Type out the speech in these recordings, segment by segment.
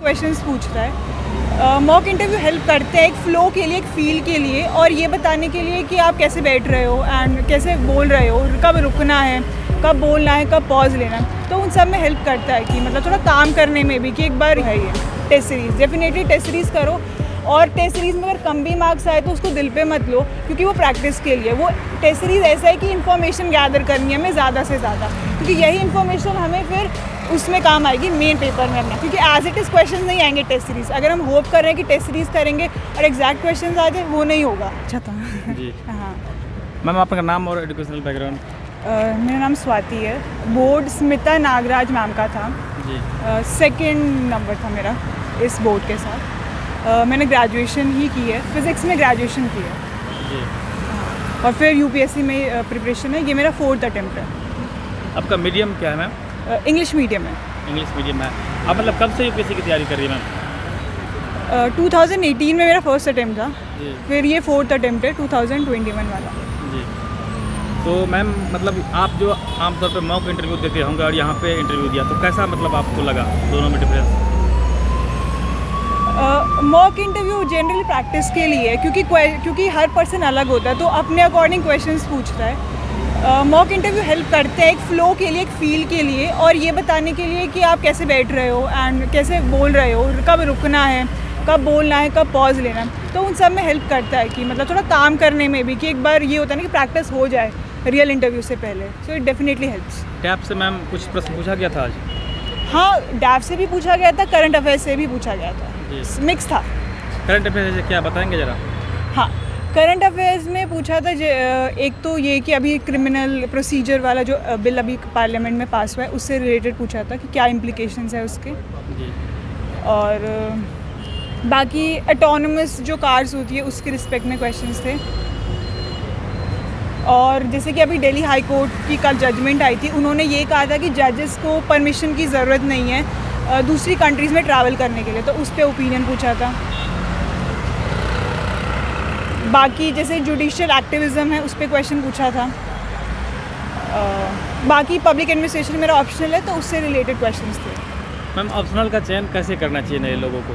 Questions पूछता है। Mock interview help करते हैं एक फ़्लो के लिए, एक फ़ील के लिए, और ये बताने के लिए कि आप कैसे बैठ रहे हो एंड कैसे बोल रहे हो, कब रुकना है, कब बोलना है, कब पॉज लेना है। तो उन सब में हेल्प करता है कि मतलब थोड़ा काम करने में भी, कि एक बार है ये test series, definitely test series करो। और टेस्ट सीरीज़ में अगर कम भी मार्क्स आए तो उसको दिल पे मत लो, क्योंकि वो प्रैक्टिस के लिए। वो टेस्ट सीरीज़ ऐसा है कि इन्फॉर्मेशन गैदर करनी है हमें ज़्यादा से ज़्यादा, क्योंकि यही इन्फॉर्मेशन हमें फिर उसमें काम आएगी मेन पेपर में अपना, क्योंकि एज इट इज़ क्वेश्चन नहीं आएंगे टेस्ट सीरीज़। अगर हम होप कर रहे हैं कि टेस्ट सीरीज़ करेंगे और एग्जैक्ट क्वेश्चन आ जाए, वो नहीं होगा। अच्छा था जी। हाँ मैम आपका नाम और एजुकेशनल बैकग्राउंड? मेरा नाम स्वाति है। बोर्ड स्मिता नागराज मैम का था जी। सेकंड नंबर था मेरा इस बोर्ड के साथ। मैंने ग्रेजुएशन ही की है, फिज़िक्स में ग्रेजुएशन की है जी। और फिर यूपीएससी में प्रिपरेशन है। ये मेरा 4th अटेम्प्ट है। आपका मीडियम क्या है मैम? इंग्लिश मीडियम है। इंग्लिश मीडियम है। आप मतलब कब से यूपीएससी की तैयारी कर रही है मैम? 2018 में मेरा फर्स्ट अटेम्प्ट था, जी। फिर ये 4th अटेम्प्ट है 2021 वाला। जी। तो मैम मतलब आप जो आमतौर पर मॉक इंटरव्यू देते होंगे और यहाँ पे इंटरव्यू दिया, तो कैसा मतलब आपको लगा दोनों में difference? Mock interview generally practice के लिए है, क्योंकि हर पर्सन अलग होता है, तो अपने अकॉर्डिंग क्वेश्चंस पूछता है। मॉक इंटरव्यू हेल्प करते हैं एक फ़्लो के लिए, एक फ़ील के लिए, और ये बताने के लिए कि आप कैसे बैठ रहे हो एंड कैसे बोल रहे हो, कब रुकना है, कब बोलना है, कब पॉज लेना है। तो उन सब में हेल्प करता है कि मतलब थोड़ा काम करने में भी, कि एक बार ये होता है ना कि प्रैक्टिस हो जाए रियल इंटरव्यू से पहले। So it definitely helps. Tap से मैम कुछ प्रश्न पूछा गया था आज? हाँ, डैफ से भी पूछा गया था, करंट अफेयर्स से भी पूछा गया था, मिक्स था। करंट अफेयर से क्या बताएंगे ज़रा? हाँ, करंट अफेयर्स में पूछा था एक तो ये कि अभी क्रिमिनल प्रोसीजर वाला जो बिल अभी पार्लियामेंट में पास हुआ है, उससे रिलेटेड पूछा था कि क्या इम्प्लिकेशंस है उसके। जी। और बाकी ऑटोनमस जो कार्स होती है उसके रिस्पेक्ट में क्वेश्चंस थे। और जैसे कि अभी दिल्ली हाई कोर्ट की कल जजमेंट आई थी, उन्होंने ये कहा था कि जजेस को परमिशन की ज़रूरत नहीं है दूसरी कंट्रीज़ में ट्रैवल करने के लिए, तो उस पर ओपिनियन पूछा था। बाकी जैसे जुडिशियल एक्टिविज़म है, उस पर क्वेश्चन पूछा था। बाकी पब्लिक एडमिनिस्ट्रेशन मेरा ऑप्शनल है, तो उससे रिलेटेड क्वेश्चंस थे। मैम ऑप्शनल का चयन कैसे करना चाहिए नए लोगों को?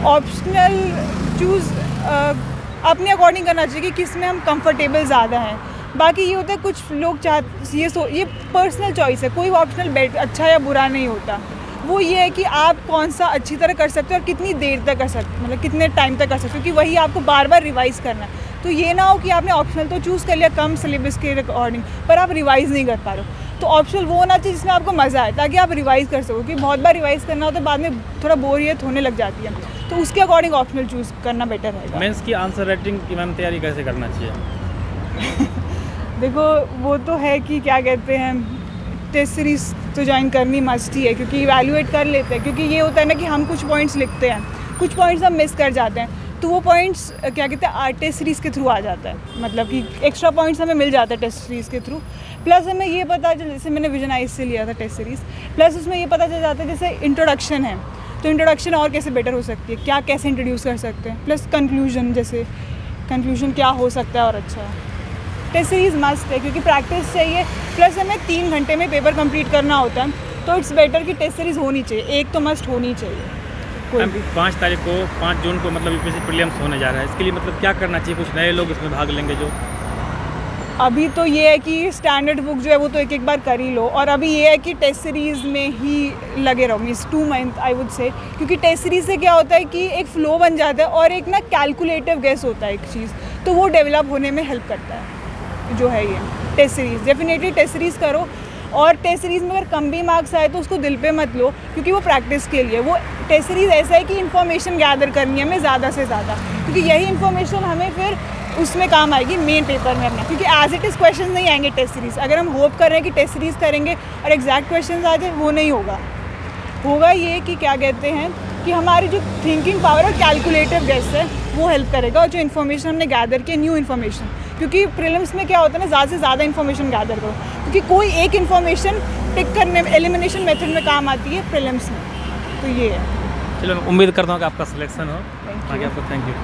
ऑप्शनल चूज़ अपने अकॉर्डिंग करना चाहिए कि किस में हम कंफर्टेबल ज़्यादा हैं। बाकी ये होता है कुछ लोग ये पर्सनल चॉइस है, कोई ऑप्शनल अच्छा या बुरा नहीं होता। वो ये है कि आप कौन सा अच्छी तरह कर सकते हो और कितनी देर तक कर सकते हो, मतलब कितने टाइम तक कर सकते हो, क्योंकि वही आपको बार बार रिवाइज़ करना है। तो ये ना हो कि आपने ऑप्शनल तो चूज़ कर लिया कम सिलेबस के अकॉर्डिंग, पर आप रिवाइज़ नहीं कर पा रहे हो। तो ऑप्शनल वो होना चाहिए जिसमें आपको मज़ा आए, ताकि आप रिवाइज़ कर सको, क्योंकि बहुत बार रिवाइज़ करना हो तो बाद में थोड़ा बोरियत होने लग जाती है। तो उसके अकॉर्डिंग ऑप्शनल चूज़ करना बेटर रहेगा। मेंस की आंसर राइटिंग की मैम तैयारी कैसे करना चाहिए? देखो, वो तो है कि क्या कहते हैं, टेस्ट सीरीज़ तो ज्वाइन करनी मस्ट ही है, क्योंकि इवैल्यूएट कर लेते हैं। क्योंकि ये होता है ना कि हम कुछ पॉइंट्स लिखते हैं, कुछ पॉइंट्स हम मिस कर जाते हैं, तो वो पॉइंट्स क्या कहते हैं टेस्ट सीरीज़ के थ्रू आ जाता है, मतलब कि एक्स्ट्रा पॉइंट्स हमें मिल जाता है टेस्ट सीरीज़ के थ्रू। प्लस हमें ये पता चल, जैसे मैंने विजन आइज से लिया था टेस्ट सीरीज़, प्लस उसमें ये पता चल जाता है जैसे इंट्रोडक्शन है, तो इंट्रोडक्शन और कैसे बेटर हो सकती है, क्या कैसे इंट्रोड्यूस कर सकते हैं, प्लस कंक्लूजन, जैसे कंक्लूजन क्या हो सकता है और अच्छा। टेस्ट सीरीज़ मस्ट है, क्योंकि प्रैक्टिस चाहिए, प्लस हमें 3 घंटे में पेपर कंप्लीट करना होता है, तो इट्स बेटर कि टेस्ट सीरीज़ होनी चाहिए, एक तो मस्ट होनी चाहिए कोई भी। 5 तारीख को 5 जून को मतलब यूपीएससी प्रीलिम्स होने जा रहा है, इसके लिए मतलब क्या करना चाहिए? कुछ नए लोग इसमें भाग लेंगे जो? अभी तो ये है कि स्टैंडर्ड बुक जो है वो तो एक बार कर ही लो, और अभी ये है कि टेस्ट सीरीज़ में ही लगे रहो, means 2 month I would say, क्योंकि टेस्ट सीरीज़ से क्या होता है कि एक फ़्लो बन जाता है और एक ना कैलकुलेटिव गेस होता है एक चीज़, तो वो डेवलप होने में हेल्प करता है जो है ये test series. Definitely test series करो, और टेस्ट सीरीज़ में अगर कम भी मार्क्स आए तो उसको दिल पे मत लो, क्योंकि वो प्रैक्टिस के लिए। वो टेस्ट सीरीज़ ऐसा है कि इन्फॉर्मेशन गैदर करनी है हमें ज़्यादा से ज़्यादा, क्योंकि यही इन्फॉर्मेशन हमें फिर उसमें काम आएगी मेन पेपर में अपना, क्योंकि एज इट इज़ क्वेश्चन नहीं आएंगे टेस्ट सीरीज़। अगर हम होप कर रहे हैं कि टेस्ट सीरीज़ करेंगे और एग्जैक्ट क्वेश्चन आ जाए, वो नहीं होगा। होगा ये कि क्या कहते हैं कि हमारी जो थिंकिंग पावर और कैलकुलेटिव गेस है वो हेल्प करेगा, और जो इन्फॉर्मेशन हमने गैदर की न्यू इन्फॉर्मेशन, क्योंकि प्रीलिम्स में क्या होता है ना, ज़्यादा से ज़्यादा इन्फॉर्मेशन गैदर करो, क्योंकि कोई एक इन्फॉर्मेशन टिक करने में, एलिमिनेशन मेथड में काम आती है प्रीलिम्स में। तो ये है। चलो, मैं उम्मीद करता हूँ कि आपका सिलेक्शन हो। Thank you. आपको थैंक यू।